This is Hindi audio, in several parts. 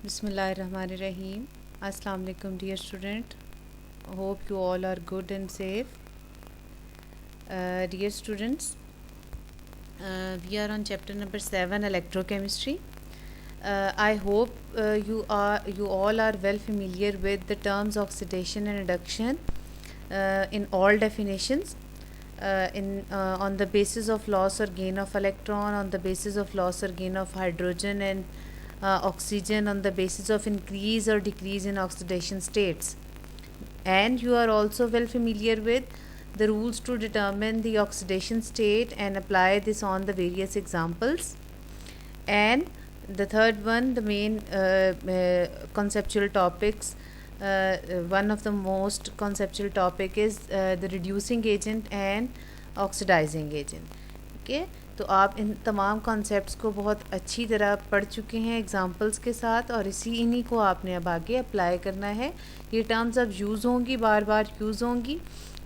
Bismillahirrahmanirrahim. Assalamu alaikum, dear student. Hope you all are good and safe. Dear students, we are on chapter number 7, electrochemistry. I hope you all are well familiar with the terms oxidation and reduction in all definitions. On the basis of loss or gain of electron, on the basis of loss or gain of hydrogen and oxygen, on the basis of increase or decrease in oxidation states. And you are also well familiar with the rules to determine the oxidation state and apply this on the various examples. And the third one, the main conceptual topics, one of the most conceptual topic is the reducing agent and oxidizing agent. Okay, तो आप इन तमाम कॉन्सेप्ट्स को बहुत अच्छी तरह पढ़ चुके हैं एग्जांपल्स के साथ, और इन्हीं को आपने अब आगे अप्लाई करना है. ये टर्म्स अब यूज़ होंगी, बार बार यूज़ होंगी,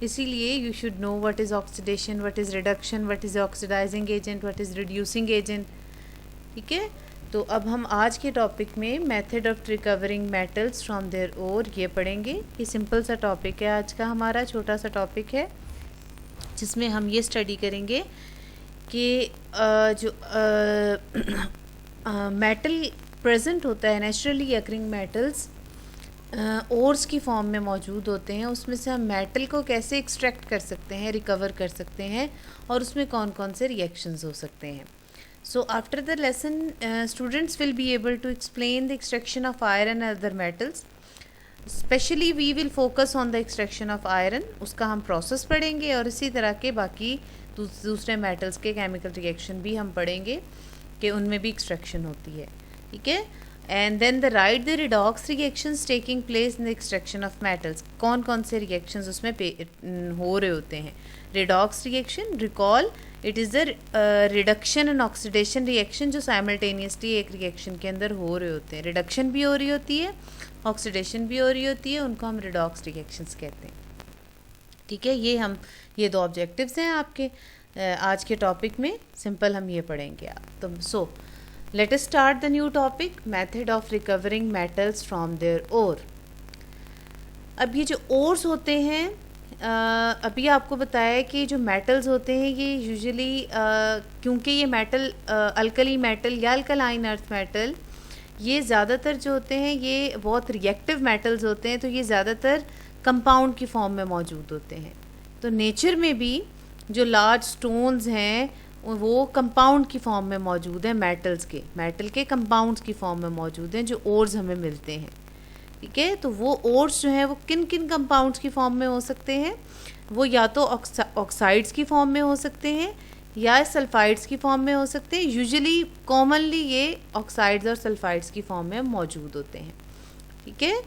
इसीलिए you should know what is oxidation, what is reduction, what is oxidising agent, what is reducing agent. ठीक है, तो अब हम आज के टॉपिक में method of recovering metals from their ore ये पढ़ेंगे. ये सिंपल सा टॉपिक है आज का, हमारा छोटा सा टॉपिक है जिसमें हम ये स्टडी करेंगे कि जो मेटल प्रेजेंट होता है, नेचुरली अकरिंग मेटल्स ओर्स की फॉर्म में मौजूद होते हैं, उसमें से हम मेटल को कैसे एक्सट्रैक्ट कर सकते हैं, रिकवर कर सकते हैं, और उसमें कौन कौन से रिएक्शंस हो सकते हैं. So after the lesson, students will be able to explain the extraction of iron and other metals. Especially we will focus on the extraction of iron. उसका हम process पढ़ेंगे, और इसी तरह के बाकी दूसरे metals के chemical reaction भी हम पढ़ेंगे कि उनमें भी extraction होती है. ठीक है, and then the write the redox reactions taking place in the extraction of metals. कौन कौन से reactions उसमें हो रहे होते हैं. redox reaction, recall, it is the reduction and oxidation reaction जो साइमल्टेनियसली एक रिएक्शन के अंदर हो रहे होते हैं. रिडक्शन भी हो रही होती है, ऑक्सीडेशन भी हो रही होती है, उनको हम रिडॉक्स रिएक्शंस कहते हैं. ठीक है, ये दो ऑब्जेक्टिव्स हैं आपके आज के टॉपिक में. सिंपल हम ये पढ़ेंगे आप. तो so let us start the new topic, method of recovering metals from their ore. अब ये जो ओर्स होते हैं, अभी आपको बताया कि जो मेटल्स होते हैं ये यूजुअली क्योंकि ये मेटल अल्कली मेटल या अल्कलाइन अर्थ मेटल, ये ज़्यादातर जो होते हैं ये बहुत रिएक्टिव मेटल्स होते हैं, तो ये ज़्यादातर कंपाउंड की फॉर्म में मौजूद होते हैं. तो नेचर में भी जो लार्ज स्टोन्स हैं वो कंपाउंड की फॉर्म में मौजूद हैं, मेटल के कंपाउंड्स की फॉर्म में मौजूद हैं जो ओर्स हमें मिलते हैं. ठीक है, तो वो ओर्स जो हैं वो किन किन कंपाउंड्स की फॉर्म में हो सकते हैं. वो या तो ऑक्साइड्स की फॉर्म में हो सकते हैं या सल्फाइड्स की फॉर्म में हो सकते हैं. यूजुअली कॉमनली ये ऑक्साइड्स और सल्फाइड्स की फॉर्म में मौजूद होते हैं. ठीक है,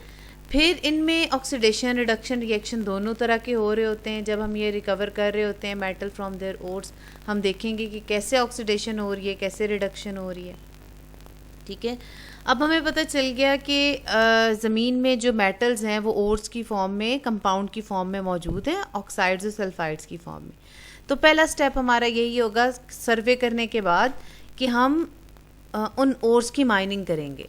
फिर इनमें ऑक्सीडेशन रिडक्शन रिएक्शन दोनों तरह के हो रहे होते हैं. जब हम ये रिकवर कर रहे होते हैं मेटल फ्रॉम देयर ओर्स, हम देखेंगे कि कैसे ऑक्सीडेशन हो रही है, कैसे रिडक्शन हो रही है. ठीक है, अब हमें पता चल गया कि ज़मीन में जो मेटल्स हैं वो ओर्स की फॉर्म में, कंपाउंड की फॉर्म में मौजूद हैं, ऑक्साइड्स और सल्फाइड्स की फॉर्म में. तो पहला स्टेप हमारा यही होगा सर्वे करने के बाद कि हम उन ओर्स की माइनिंग करेंगे.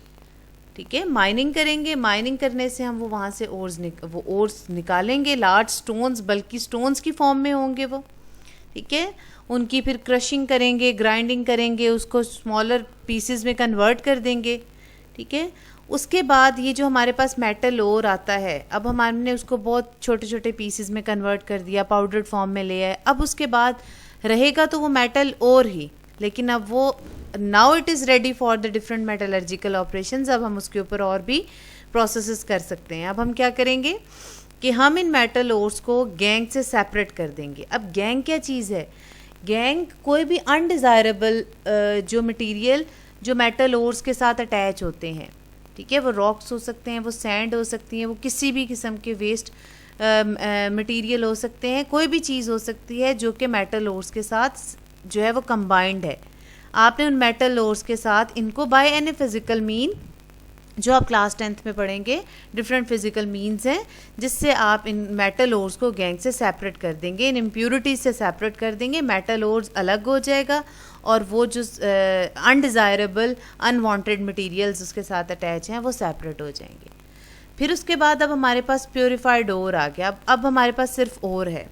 ठीक है, माइनिंग करेंगे. माइनिंग करने से हम वो वहाँ से ओर्स निकालेंगे. लार्ज स्टोन्स, बल्कि स्टोन्स की फॉर्म में होंगे वो. ठीक है, उनकी फिर क्रशिंग करेंगे, ग्राइंडिंग करेंगे, उसको स्मॉलर पीसेस में कन्वर्ट कर देंगे. ठीक है, उसके बाद ये जो हमारे पास मेटल ओर आता है, अब हमने उसको बहुत छोटे छोटे पीसेस में कन्वर्ट कर दिया, पाउडर्ड फॉर्म में ले आए. अब उसके बाद रहेगा तो वो मेटल ओर ही, लेकिन अब वो now it is ready for the different metallurgical operations. अब हम उसके ऊपर और भी प्रोसेसेस कर सकते हैं. अब हम क्या करेंगे कि हम इन मेटल ओर्स को गैंग से सेपरेट कर देंगे. अब गैंग क्या चीज़ है? गैंग कोई भी अनडिज़ायरेबल जो मटेरियल जो मेटल ओर्स के साथ अटैच होते हैं. ठीक है, वो रॉक्स हो सकते हैं, वो सैंड हो सकती हैं, वो किसी भी किस्म के वेस्ट मटेरियल हो सकते हैं, कोई भी चीज़ हो सकती है जो कि मेटल ओर्स के साथ जो है वो कंबाइंड है. आपने उन मेटल ओर्स के साथ इनको बाय एनी फिजिकल मीन, जो आप क्लास 10th में पढ़ेंगे, डिफरेंट फिजिकल मीन्स हैं जिससे आप इन मेटल ओर्स को गैंग से सेपरेट कर देंगे, इन इम्प्योरिटीज से सेपरेट कर देंगे. मेटल ओर्स अलग हो जाएगा और वो जो अनडिज़ायरेबल अनवांटेड मटेरियल्स उसके साथ अटैच हैं वो सेपरेट हो जाएंगे। फिर उसके बाद अब हमारे पास प्योरीफाइड ओर आ गया। अब हमारे पास सिर्फ ओर है,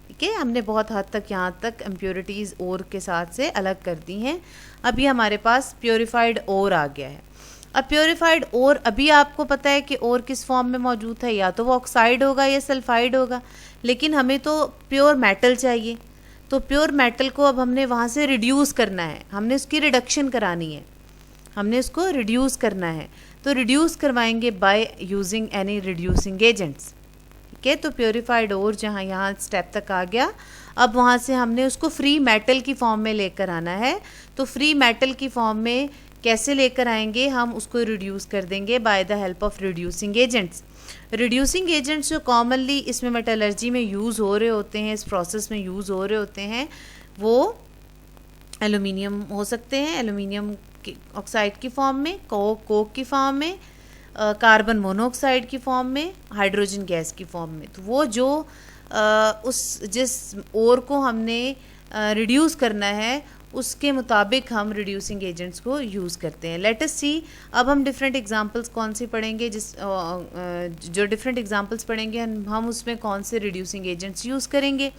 ठीक है। हमने बहुत हद तक यहाँ तक इम्प्योरिटीज़ ओर के साथ से अलग कर दी हैं। अभी हमारे पास प्योरीफाइड ओर आ गया है। अब प्योरीफाइड ओर, अभी आपको पता है कि ओर किस फॉर्म में मौजूद है, या तो वो ऑक्साइड होगा या सल्फाइड होगा, लेकिन हमें तो प्योर मेटल चाहिए। तो प्योर मेटल को अब हमने वहाँ से रिड्यूस करना है, हमने उसकी रिडक्शन करानी है, हमने उसको रिड्यूस करना है। तो रिड्यूस करवाएंगे by using any reducing agents, ठीक है। तो प्योरीफाइड ओर जहाँ यहाँ स्टेप तक आ गया, अब वहाँ से हमने उसको फ्री मेटल की फॉर्म में लेकर आना है। तो फ्री मेटल की फॉर्म में कैसे लेकर आएंगे, हम उसको रिड्यूस कर देंगे by the help of reducing agents. Reducing agents जो कॉमनली इसमें मेटलर्जी में यूज़ हो रहे होते हैं, इस प्रोसेस में यूज़ हो रहे होते हैं, वो एल्यूमिनियम हो सकते हैं, एल्यूमिनियम ऑक्साइड की फॉर्म में, कोक की फॉर्म में, कार्बन मोनोऑक्साइड की फॉर्म में, हाइड्रोजन गैस की फॉर्म में। तो वो जो जिस ओर को हमने रिड्यूस करना है उसके मुताबिक हम रिड्यूसिंग एजेंट्स को यूज़ करते हैं। लेट अस सी, अब हम डिफरेंट एग्जांपल्स कौन सी पढ़ेंगे, जो डिफरेंट एग्जांपल्स पढ़ेंगे हम उसमें कौन से रिड्यूसिंग एजेंट्स यूज़ करेंगे,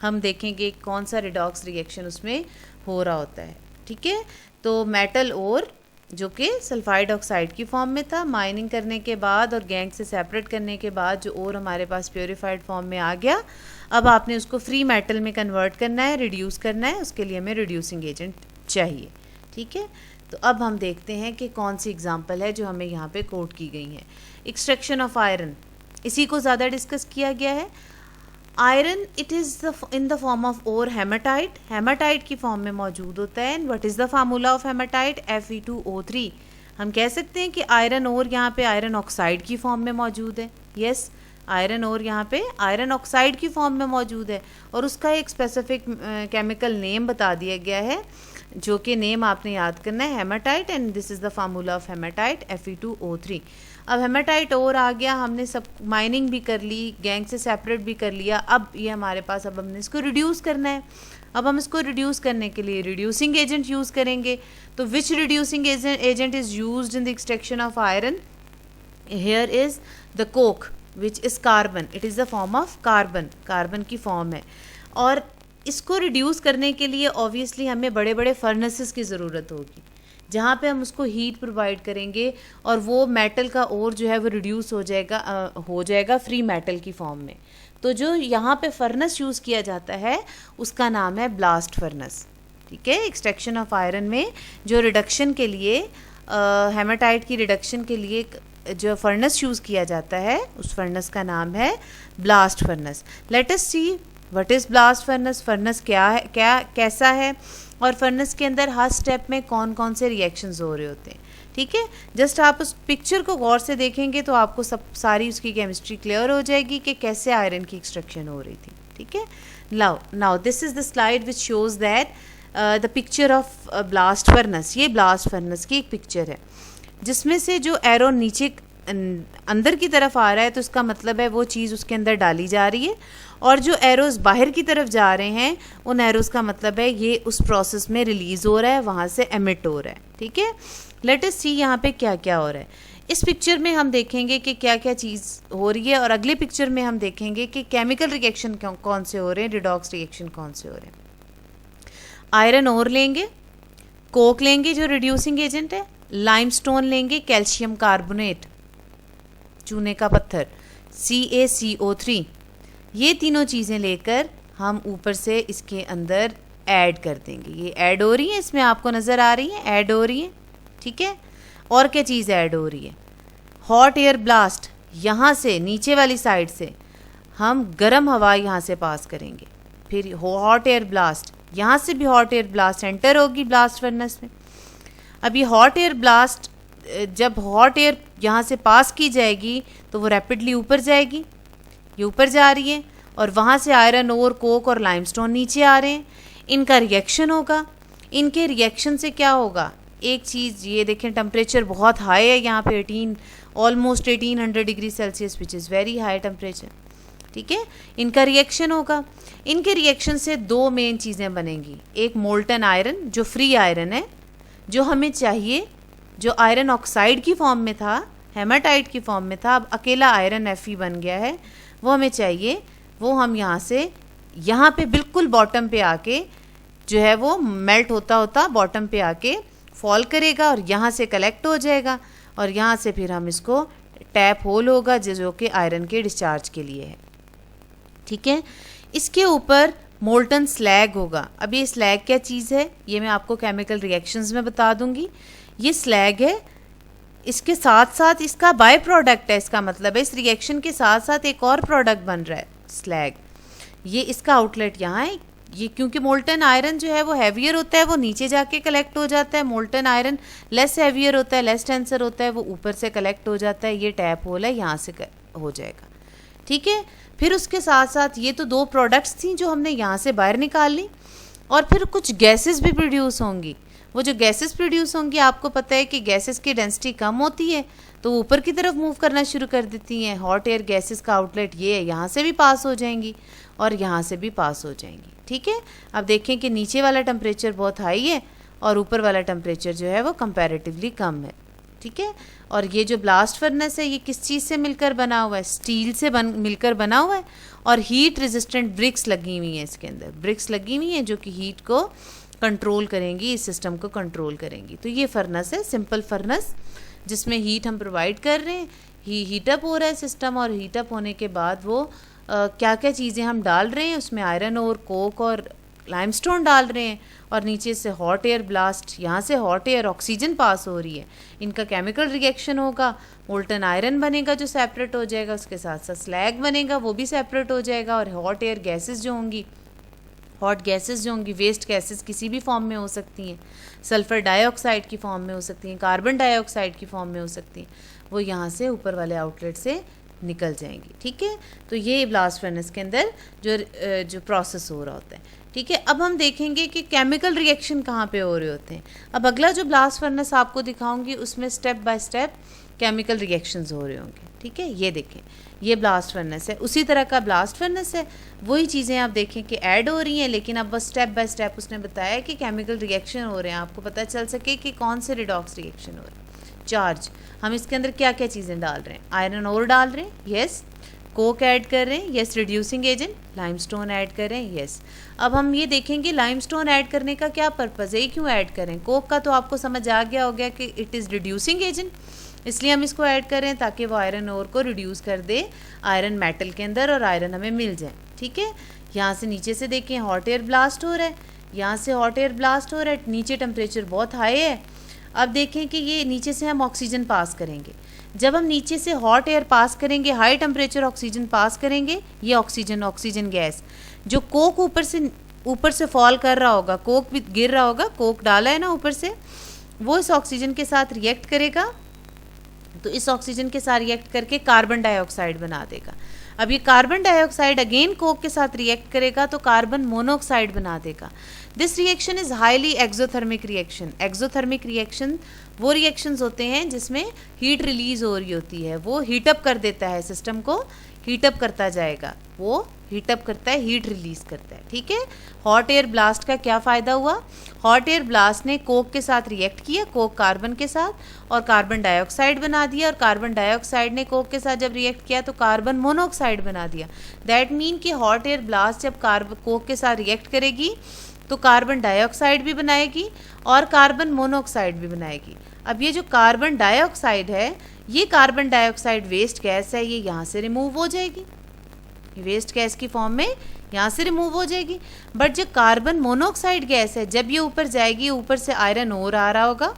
हम देखेंगे कौन सा रिडॉक्स रिएक्शन उसमें हो रहा होता है, ठीक है। तो मेटल ओर जो कि सल्फाइड ऑक्साइड की फॉर्म में था, माइनिंग करने के बाद और गैंग से सेपरेट करने के बाद जो ओर हमारे पास प्योरीफाइड फॉर्म में आ गया, अब आपने उसको फ्री मेटल में कन्वर्ट करना है, रिड्यूस करना है, उसके लिए हमें रिड्यूसिंग एजेंट चाहिए, ठीक है। तो अब हम देखते हैं कि कौन सी एग्जांपल है जो हमें यहाँ पे कोट की गई है। एक्सट्रैक्शन ऑफ आयरन, इसी को ज़्यादा डिस्कस किया गया है। Iron it is in the form of ore hematite, hematite की फॉर्म में मौजूद होता है। And what is the formula of hematite, Fe2O3। हम कह सकते हैं कि आयरन ओर यहाँ पे आयरन ऑक्साइड की फॉर्म में मौजूद है। यस, आयरन ओर यहाँ पे आयरन ऑक्साइड की फॉर्म में मौजूद है और उसका एक स्पेसिफिक केमिकल नेम बता दिया गया है, जो कि नेम आपने याद करना है, haematite. And this is the formula of hematite, Fe2O3। अब हेमाटाइट ओर आ गया, हमने सब माइनिंग भी कर ली, गैंग से सेपरेट भी कर लिया। अब ये हमारे पास, अब हमने इसको रिड्यूस करना है। अब हम इसको रिड्यूस करने के लिए रिड्यूसिंग एजेंट यूज़ करेंगे। तो which reducing agent is used in the extraction of iron, here is the coke which is carbon, it is the form of carbon, carbon की फॉर्म है। और इसको रिड्यूस करने के लिए ऑब्वियसली हमें बड़े बड़े फर्नेसेस की ज़रूरत होगी, जहाँ पे हम उसको हीट प्रोवाइड करेंगे और वो मेटल का ओर जो है वो रिड्यूस हो जाएगा फ्री मेटल की फॉर्म में। तो जो यहाँ पे फर्नेस यूज़ किया जाता है उसका नाम है ब्लास्ट फर्नेस, ठीक है। एक्सट्रैक्शन ऑफ आयरन में जो रिडक्शन के लिए, हेमाटाइट की रिडक्शन के लिए जो फर्नेस यूज़ किया जाता है उस फर्नेस का नाम है blast furnace. Let us see what is blast furnace, furnace क्या है, कैसा है, और फर्नेस के अंदर हर स्टेप में कौन कौन से रिएक्शंस हो रहे होते हैं, ठीक है। जस्ट आप उस पिक्चर को गौर से देखेंगे तो आपको सारी उसकी केमिस्ट्री क्लियर हो जाएगी कि कैसे आयरन की एक्सट्रैक्शन हो रही थी, ठीक है। Now this is the slide which shows that the picture of blast furnace. ये ब्लास्ट फर्नेस की एक पिक्चर है जिसमें से जो एरो नीचे अंदर की तरफ आ रहा है तो इसका मतलब है वो चीज़ उसके अंदर डाली जा रही है, और जो एरोज़ बाहर की तरफ जा रहे हैं उन एरोज़ का मतलब है ये उस प्रोसेस में रिलीज़ हो रहा है, वहाँ से एमिट हो रहा है, ठीक है। लेट अस सी यहाँ पे क्या क्या हो रहा है। इस पिक्चर में हम देखेंगे कि क्या क्या चीज़ हो रही है, और अगले पिक्चर में हम देखेंगे कि केमिकल रिएक्शन कौन से हो रहे हैं, रिडॉक्स रिएक्शन कौन से हो रहे हैं। आयरन ओर लेंगे, कोक लेंगे जो रिड्यूसिंग एजेंट है, लाइमस्टोन लेंगे, कैल्शियम कार्बोनेट चूने का पत्थर, CaCO3, ये तीनों चीज़ें लेकर हम ऊपर से इसके अंदर ऐड कर देंगे। ये ऐड हो रही है, इसमें आपको नज़र आ रही है, ऐड हो रही है, ठीक है। और क्या चीज़ ऐड हो रही है, हॉट एयर ब्लास्ट, यहाँ से नीचे वाली साइड से हम गर्म हवा यहाँ से पास करेंगे, फिर हॉट एयर ब्लास्ट, यहाँ से भी हॉट एयर ब्लास्ट एंटर होगी ब्लास्ट फर्नेस में। अब ये हॉट एयर ब्लास्ट, जब हॉट एयर यहाँ से पास की जाएगी तो वो रैपिडली ऊपर जाएगी, ये ऊपर जा रही है, और वहाँ से आयरन ओर, कोक और लाइमस्टोन नीचे आ रहे हैं। इनका रिएक्शन होगा, इनके रिएक्शन से क्या होगा, एक चीज़ ये देखें, टेम्परेचर बहुत हाई है यहाँ पे, almost 1800 degree Celsius, which is very high temperature. ठीक है। इनका रिएक्शन होगा, इनके रिएक्शन से दो मेन चीज़ें बनेंगी। एक मोल्टन आयरन जो फ्री आयरन है, जो हमें चाहिए, जो आयरन ऑक्साइड की फॉर्म में था, हेमाटाइट की फॉर्म में था, अब अकेला आयरन Fe बन गया है, वो हमें चाहिए। वो हम यहाँ से यहाँ पे बिल्कुल बॉटम पे आके जो है वो मेल्ट होता होता बॉटम पे आके फॉल करेगा और यहाँ से कलेक्ट हो जाएगा और यहाँ से फिर हम इसको टैप होल होगा जो कि आयरन के डिस्चार्ज के लिए है, ठीक है। इसके ऊपर मोल्टन स्लैग होगा। अब ये स्लैग क्या चीज़ है ये मैं आपको केमिकल रिएक्शंस में बता दूंगी। ये स्लैग है, इसके साथ साथ इसका बाय प्रोडक्ट है, इसका मतलब है इस रिएक्शन के साथ साथ एक और प्रोडक्ट बन रहा है स्लैग। ये इसका आउटलेट यहाँ है। ये क्योंकि मोल्टन आयरन जो है वो हैवियर होता है, वो नीचे जाके कलेक्ट हो जाता है। मोल्टन आयरन लेस हैवियर होता है, लेस टेंसर होता है, वो ऊपर से कलेक्ट हो जाता है। ये टैप होल है, यहाँ से हो जाएगा, ठीक है। फिर उसके साथ साथ ये तो दो प्रोडक्ट्स थी जो हमने यहाँ से बाहर निकाल ली, और फिर कुछ गैसेस भी प्रोड्यूस होंगी। वो जो गैसेस प्रोड्यूस होंगी, आपको पता है कि गैसेस की डेंसिटी कम होती है तो ऊपर की तरफ मूव करना शुरू कर देती हैं। हॉट एयर गैसेस का आउटलेट ये है, यहाँ से भी पास हो जाएंगी और यहाँ से भी पास हो जाएंगी, ठीक है। अब देखें कि नीचे वाला टेम्परेचर बहुत हाई है और ऊपर वाला टेम्परेचर जो है वो कंपैरेटिवली कम है, ठीक है। और ये जो ब्लास्ट फर्नेस है ये किस चीज़ से मिलकर बना हुआ है? स्टील से मिलकर बना हुआ है और हीट रेजिस्टेंट ब्रिक्स लगी हुई हैं इसके अंदर। ब्रिक्स लगी हुई हैं जो कि हीट को कंट्रोल करेंगी, इस सिस्टम को कंट्रोल करेंगी। तो ये फर्नेस है, सिंपल फर्नेस, जिसमें हीट हम प्रोवाइड कर रहे हैं। हीटअप हो रहा है सिस्टम, और हीटअप होने के बाद वो क्या क्या चीज़ें हम डाल रहे हैं उसमें, आयरन और कोक और लाइमस्टोन डाल रहे हैं, और नीचे से हॉट एयर ब्लास्ट, यहाँ से हॉट एयर ऑक्सीजन पास हो रही है। इनका केमिकल रिएक्शन होगा, मोल्टन आयरन बनेगा जो सेपरेट हो जाएगा, उसके साथ साथ स्लैग बनेगा वो भी सेपरेट हो जाएगा, और हॉट एयर गैसेस जो होंगी, हॉट गैसेस जो होंगी, वेस्ट गैसेस किसी भी फॉर्म में हो सकती हैं, सल्फ़र डाइऑक्साइड की फॉर्म में हो सकती हैं, कार्बन डाइऑक्साइड की फॉर्म में हो सकती हैं, वो यहाँ से ऊपर वाले आउटलेट से निकल जाएंगी, ठीक है। तो ये ब्लास्ट फर्नेस के अंदर जो प्रोसेस हो रहा होता है, ठीक है। अब हम देखेंगे कि केमिकल रिएक्शन कहाँ पे हो रहे होते हैं। अब अगला जो ब्लास्ट फर्नेस आपको दिखाऊंगी उसमें step by step chemical reactions हो रहे होंगे, ठीक है। ये देखें, ये ब्लास्ट फर्नेस है, उसी तरह का ब्लास्ट फर्नेस है, वही चीज़ें आप देखें कि ऐड हो रही हैं, लेकिन अब बस स्टेप बाय स्टेप उसने बताया कि केमिकल रिएक्शन हो रहे हैं, आपको पता चल सके कि कौन से रिडॉक्स रिएक्शन हो रहे हैं। चार्ज, हम इसके अंदर क्या क्या चीज़ें डाल रहे हैं? आयरन ओर डाल रहे हैं, यस। कोक ऐड कर रहे हैं, yes. Reducing agent limestone add कर रहे हैं, यस। अब हम ये देखेंगे लाइमस्टोन ऐड करने का क्या पर्पज़ है, ये क्यों ऐड करें। कोक का तो आपको समझ आ गया हो गया कि इट इज़ रिड्यूसिंग एजेंट, इसलिए हम इसको ऐड कर रहे हैं ताकि वो आयरन ओर को रिड्यूस कर दे आयरन मेटल के अंदर और आयरन हमें मिल जाए, ठीक है। यहाँ से नीचे से देखें हॉट एयर ब्लास्ट हो रहा है, यहाँ से हॉट एयर ब्लास्ट हो रहा है, नीचे टेम्परेचर बहुत हाई है। अब देखें कि ये नीचे से हम ऑक्सीजन पास करेंगे, जब हम नीचे से हॉट एयर पास करेंगे, हाई टेम्परेचर ऑक्सीजन पास करेंगे, ये ऑक्सीजन गैस जो कोक ऊपर से फॉल कर रहा होगा, कोक भी गिर रहा होगा, कोक डाला है ना ऊपर से, वो इस ऑक्सीजन के साथ रिएक्ट करेगा, तो इस ऑक्सीजन के साथ रिएक्ट करके कार्बन डाइऑक्साइड बना देगा। अब ये कार्बन डाइऑक्साइड अगेन कोक के साथ रिएक्ट करेगा तो कार्बन मोनोऑक्साइड बना देगा। This reaction is highly exothermic reaction. Exothermic reaction वो रिएक्शंस होते हैं जिसमें हीट रिलीज हो रही होती है, वो हीटअप कर देता है, सिस्टम को हीटअप करता जाएगा, वो हीटअप करता है, हीट रिलीज करता है, ठीक है। हॉट एयर ब्लास्ट का क्या फ़ायदा हुआ? हॉट एयर ब्लास्ट ने कोक के साथ रिएक्ट किया, कोक कार्बन के साथ, और कार्बन डाइऑक्साइड बना दिया, और कार्बन डाइऑक्साइड ने कोक के साथ जब रिएक्ट किया तो कार्बन मोनोऑक्साइड बना दिया। दैट मीन कि हॉट एयर ब्लास्ट जब कोक के साथ रिएक्ट करेगी तो कार्बन डाइऑक्साइड भी बनाएगी और कार्बन मोनोऑक्साइड भी बनाएगी। अब ये जो कार्बन डाइऑक्साइड है, ये कार्बन डाइऑक्साइड वेस्ट गैस है, ये यहाँ से रिमूव हो जाएगी, वेस्ट गैस की फॉर्म में यहाँ से रिमूव हो जाएगी। बट जो कार्बन मोनोऑक्साइड गैस है, जब ये ऊपर जाएगी, ऊपर से आयरन ओर आ रहा होगा,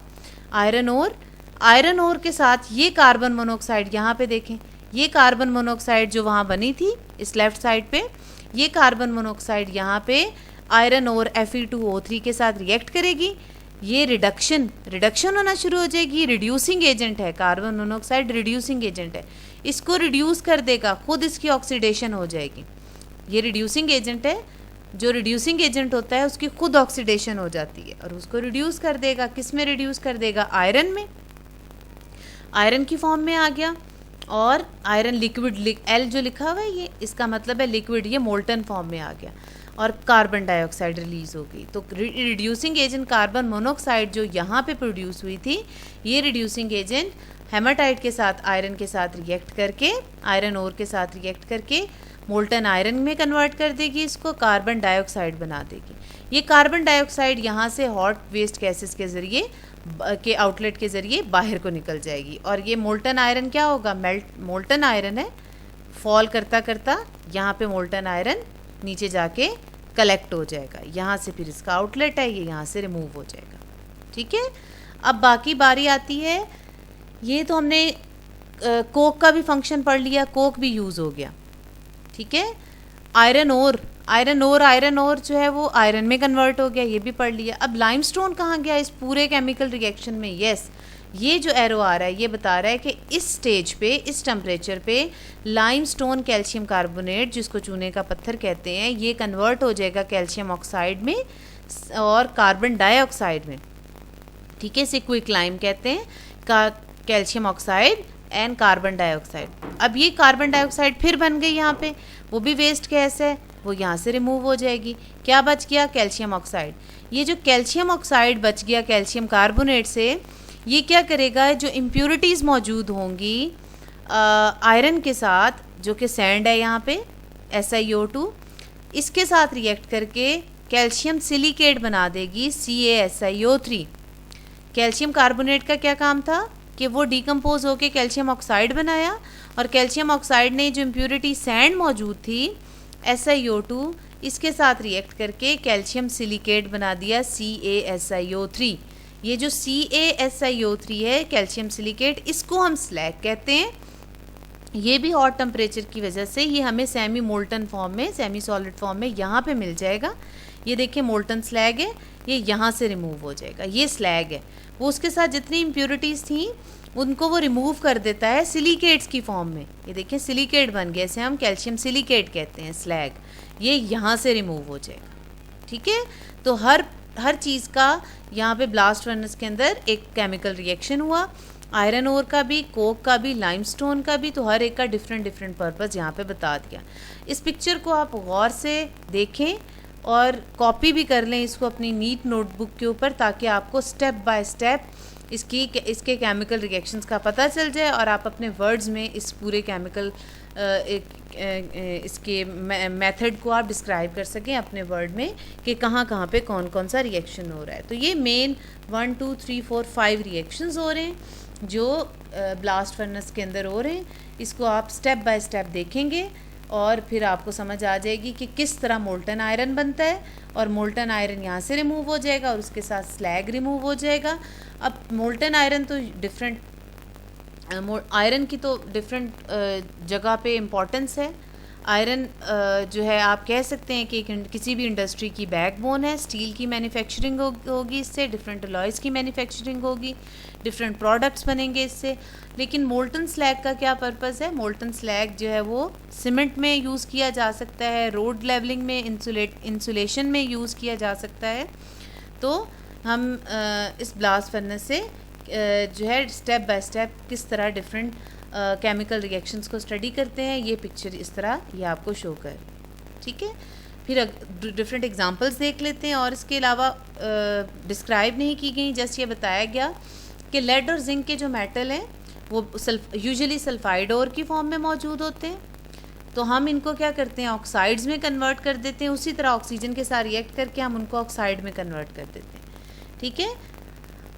आयरन ओर के साथ ये कार्बन मोनोऑक्साइड, यहाँ पे देखें, ये कार्बन मोनोऑक्साइड जो वहाँ बनी थी इस लेफ्ट साइड पे, ये कार्बन मोनोऑक्साइड यहाँ पे आयरन और Fe2O3 के साथ रिएक्ट करेगी, ये रिडक्शन होना शुरू हो जाएगी। रिड्यूसिंग एजेंट है, कार्बन मोनोऑक्साइड रिड्यूसिंग एजेंट है, इसको रिड्यूस कर देगा, खुद इसकी ऑक्सीडेशन हो जाएगी। ये रिड्यूसिंग एजेंट है, जो रिड्यूसिंग एजेंट होता है उसकी खुद ऑक्सीडेशन हो जाती है और उसको रिड्यूस कर देगा। किस में रिड्यूस कर देगा? आयरन में, आयरन की फॉर्म में आ गया, और आयरन लिक्विड, एल जो लिखा हुआ है ये इसका मतलब है लिक्विड, ये मोल्टन फॉर्म में आ गया और कार्बन डाइऑक्साइड रिलीज़ हो गई। तो रिड्यूसिंग एजेंट कार्बन मोनोऑक्साइड जो यहाँ पे प्रोड्यूस हुई थी, ये रिड्यूसिंग एजेंट हेमाटाइट के साथ, आयरन के साथ रिएक्ट करके, आयरन ओर के साथ रिएक्ट करके मोल्टन आयरन में कन्वर्ट कर देगी, इसको कार्बन डाइऑक्साइड बना देगी। ये कार्बन डाइऑक्साइड यहाँ से हॉट वेस्ट गैसेस के ज़रिए के आउटलेट के ज़रिए बाहर को निकल जाएगी और ये मोल्टन आयरन क्या होगा, मोल्टन आयरन है, फॉल करता करता यहाँ पे मोल्टन आयरन नीचे जाके कलेक्ट हो जाएगा, यहाँ से फिर इसका आउटलेट है, ये यहाँ से रिमूव हो जाएगा। ठीक है, अब बाकी बारी आती है, ये तो हमने कोक का भी फंक्शन पढ़ लिया, कोक भी यूज़ हो गया। ठीक है, आयरन ओर जो है वो आयरन में कन्वर्ट हो गया, ये भी पढ़ लिया। अब लाइमस्टोन कहाँ गया इस पूरे केमिकल रिएक्शन में? यस, ये जो एरो आ रहा है ये बता रहा है कि इस स्टेज पे, इस टेम्परेचर पे लाइमस्टोन कैल्शियम कार्बोनेट, जिसको चूने का पत्थर कहते हैं, ये कन्वर्ट हो जाएगा कैल्शियम ऑक्साइड में और कार्बन डाइऑक्साइड में। ठीक है, इसे क्विकलाइम कहते हैं, calcium oxide and carbon dioxide. अब ये कार्बन डाइऑक्साइड फिर बन गई यहाँ पे, वो भी वेस्ट गैस है, वो यहाँ से रिमूव हो जाएगी। क्या बच गया? Calcium oxide. ये जो कैल्शियम ऑक्साइड बच गया कैल्शियम कार्बोनेट से, ये क्या करेगा, जो इम्प्योरिटीज़ मौजूद होंगी आयरन के साथ, जो कि सैंड है यहाँ पे SiO2, इसके साथ रिएक्ट करके कैल्शियम सिलिकेट बना देगी CaSiO3। कैल्शियम कार्बोनेट का क्या काम था कि वो डिकम्पोज होके कैल्शियम ऑक्साइड बनाया और कैल्शियम ऑक्साइड ने जो इम्प्योरिटी सैंड मौजूद थी SiO2, इसके साथ रिएक्ट करके कैल्शियम सिलिकेट बना दिया CaSiO3। ये जो CaSiO3 है कैल्शियम सिलिकेट, इसको हम स्लैग कहते हैं। ये भी हॉट टेम्परेचर की वजह से ये हमें सेमी मोल्टन फॉर्म में, सेमी सॉलिड फॉर्म में यहाँ पे मिल जाएगा। ये देखिए मोल्टन स्लैग है, ये यहाँ से रिमूव हो जाएगा, ये स्लैग है। वो उसके साथ जितनी इम्प्योरिटीज़ थी उनको वो रिमूव कर देता है सिलिकेट्स की फॉर्म में। ये देखिए सिलिकेट बन गया, इसे हम कैल्शियम सिलिकेट कहते हैं, स्लैग। ये यहाँ से रिमूव हो जाएगा। ठीक है, तो हर चीज़ का यहाँ पे ब्लास्ट फर्नेस के अंदर एक केमिकल रिएक्शन हुआ, आयरन ओर का भी, कोक का भी, लाइमस्टोन का भी, तो हर एक का डिफरेंट पर्पस यहाँ पे बता दिया। इस पिक्चर को आप गौर से देखें और कॉपी भी कर लें इसको अपनी नीट नोटबुक के ऊपर, ताकि आपको स्टेप बाय स्टेप इसके केमिकल रिएक्शंस का पता चल जाए और आप अपने वर्ड्स में इस पूरे केमिकल इसके मेथड को आप डिस्क्राइब कर सकें अपने वर्ड में कि कहाँ कहाँ पे कौन कौन सा रिएक्शन हो रहा है। तो ये मेन 1 2 3 4 5 रिएक्शंस हो रहे हैं जो ब्लास्ट फर्नेस के अंदर हो रहे हैं। इसको आप स्टेप बाय स्टेप देखेंगे और फिर आपको समझ आ जाएगी कि किस तरह मोल्टन आयरन बनता है, और मोल्टन आयरन यहाँ से रिमूव हो जाएगा और उसके साथ स्लैग रिमूव हो जाएगा। अब मोल्टन आयरन तो डिफरेंट, आयरन की तो डिफरेंट जगह पे इम्पोर्टेंस है। आयरन जो है आप कह सकते हैं कि किसी भी इंडस्ट्री की बैकबोन है। स्टील की मैन्युफैक्चरिंग होगी इससे, डिफरेंट अलॉयज़ की मैन्युफैक्चरिंग होगी, डिफरेंट प्रोडक्ट्स बनेंगे इससे। लेकिन मोल्टन स्लैग का क्या पर्पस है? मोल्टन स्लैग जो है वो सीमेंट में यूज़ किया जा सकता है, रोड लेवलिंग में, इंसुलेशन में यूज़ किया जा सकता है। तो हम इस ब्लास्ट फर्नेस से जो है स्टेप बाय स्टेप किस तरह डिफरेंट केमिकल रिएक्शंस को स्टडी करते हैं, ये पिक्चर इस तरह ये आपको शो कर। ठीक है, फिर डिफरेंट एग्जांपल्स देख लेते हैं। और इसके अलावा डिस्क्राइब नहीं की गई, जस्ट ये बताया गया कि लेड और जिंक के जो मेटल हैं वो यूजुअली सल्फाइड ओर की फॉर्म में मौजूद होते हैं। तो हम इनको क्या करते हैं, ऑक्साइड्स में कन्वर्ट कर देते हैं। उसी तरह ऑक्सीजन के साथ रिएक्ट करके हम उनको ऑक्साइड में कन्वर्ट कर देते हैं। ठीक है,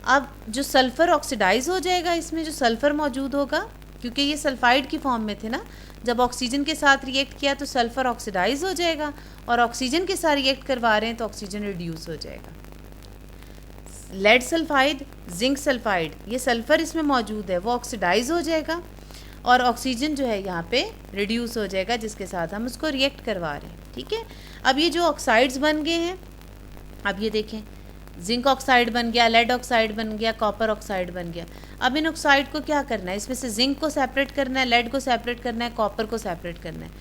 अब जो सल्फ़र ऑक्सीडाइज हो जाएगा, इसमें जो सल्फ़र मौजूद होगा, क्योंकि ये सल्फाइड की फॉर्म में थे ना, जब ऑक्सीजन के साथ रिएक्ट किया तो सल्फ़र ऑक्सीडाइज हो जाएगा, और ऑक्सीजन के साथ रिएक्ट करवा रहे हैं तो ऑक्सीजन रिड्यूस हो जाएगा। लेड सल्फाइड, जिंक सल्फाइड, ये सल्फ़र इसमें मौजूद है, वो ऑक्सीडाइज हो जाएगा और ऑक्सीजन जो है यहाँ पे रिड्यूस हो जाएगा, जिसके साथ हम उसको रिएक्ट करवा रहे हैं। ठीक है, अब ये जो ऑक्साइड्स बन गए हैं, अब ये देखें जिंक ऑक्साइड बन गया, लेड ऑक्साइड बन गया, कॉपर ऑक्साइड बन गया। अब इन ऑक्साइड को क्या करना है, इसमें से जिंक को सेपरेट करना है, लेड को सेपरेट करना है, कॉपर को सेपरेट करना है।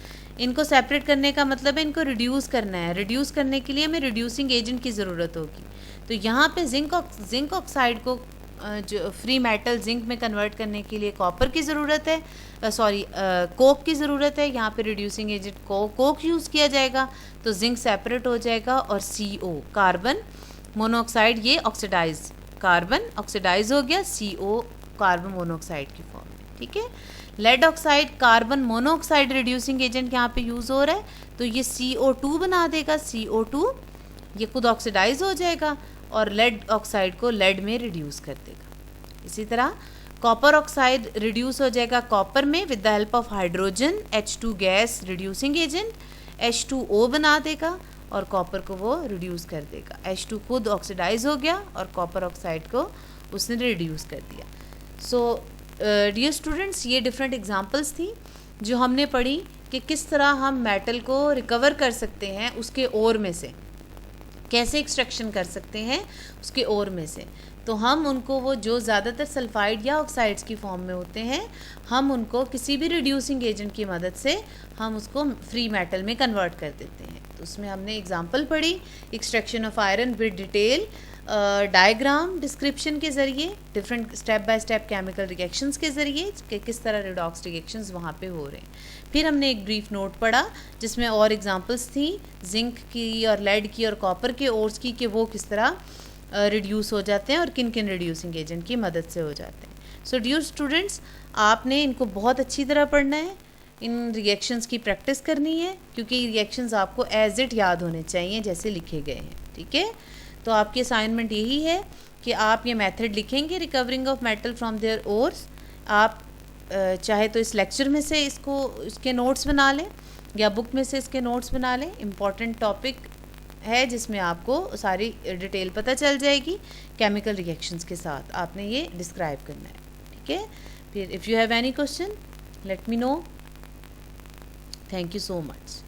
इनको सेपरेट करने का मतलब है इनको रिड्यूस करना है। रिड्यूस करने के लिए हमें रिड्यूसिंग एजेंट की ज़रूरत होगी। तो यहाँ पे जिंक ऑक्साइड को जो फ्री मेटल जिंक में कन्वर्ट करने के लिए कॉपर की ज़रूरत है, कोक की ज़रूरत है। यहाँ पे रिड्यूसिंग एजेंट कोक यूज़ किया जाएगा तो जिंक सेपरेट हो जाएगा और CO कार्बन मोनोऑक्साइड ये कार्बन ऑक्सीडाइज हो गया CO कार्बन मोनोऑक्साइड की फॉर्म में, ठीक है। Lead oxide carbon monoxide reducing agent यहाँ पे यूज़ हो रहा है तो ये CO2 बना देगा, CO2 ये खुद ऑक्सीडाइज हो जाएगा और लेड ऑक्साइड को लेड में रिड्यूस कर देगा। इसी तरह कॉपर ऑक्साइड रिड्यूस हो जाएगा कॉपर में with the help of hydrogen H2 gas reducing agent, H2O बना देगा और कॉपर को वो रिड्यूस कर देगा। H2 खुद ऑक्सीडाइज हो गया और कॉपर ऑक्साइड को उसने रिड्यूस कर दिया। सो डियर स्टूडेंट्स, ये डिफरेंट एग्जांपल्स थी जो हमने पढ़ी कि किस तरह हम मेटल को रिकवर कर सकते हैं उसके ओर में से, कैसे एक्सट्रैक्शन कर सकते हैं उसके ओर में से। तो हम उनको वो जो ज़्यादातर सल्फाइड या ऑक्साइड्स की फॉर्म में होते हैं, हम उनको किसी भी रिड्यूसिंग एजेंट की मदद से हम उसको फ्री मेटल में कन्वर्ट कर देते हैं। तो उसमें हमने एग्जांपल पढ़ी extraction of iron with detail diagram description के ज़रिए, different step by step chemical reactions के ज़रिए कि किस तरह रिडॉक्स रिएक्शंस वहाँ पे हो रहे हैं। फिर हमने एक ब्रीफ नोट पढ़ा जिसमें और एग्जांपल्स थी जिंक की और लेड की और कॉपर के ओर्स की कि वो किस तरह रिड्यूस हो जाते हैं और किन किन रिड्यूसिंग एजेंट की मदद से हो जाते हैं। सो डियर स्टूडेंट्स, आपने इनको बहुत अच्छी तरह पढ़ना है, इन रिएक्शंस की प्रैक्टिस करनी है क्योंकि रिएक्शंस आपको एज इट याद होने चाहिए जैसे लिखे गए हैं, ठीक है। तो आपकी असाइनमेंट यही है कि आप ये मेथड लिखेंगे recovering of metal from their ores. आप चाहे तो इस लेक्चर में से इसके नोट्स बना लें या बुक में से इसके नोट्स बना लें। इम्पॉर्टेंट टॉपिक है जिसमें आपको सारी डिटेल पता चल जाएगी केमिकल रिएक्शंस के साथ। आपने ये डिस्क्राइब करना है, ठीक है। फिर if you have any question let me know. Thank you so much.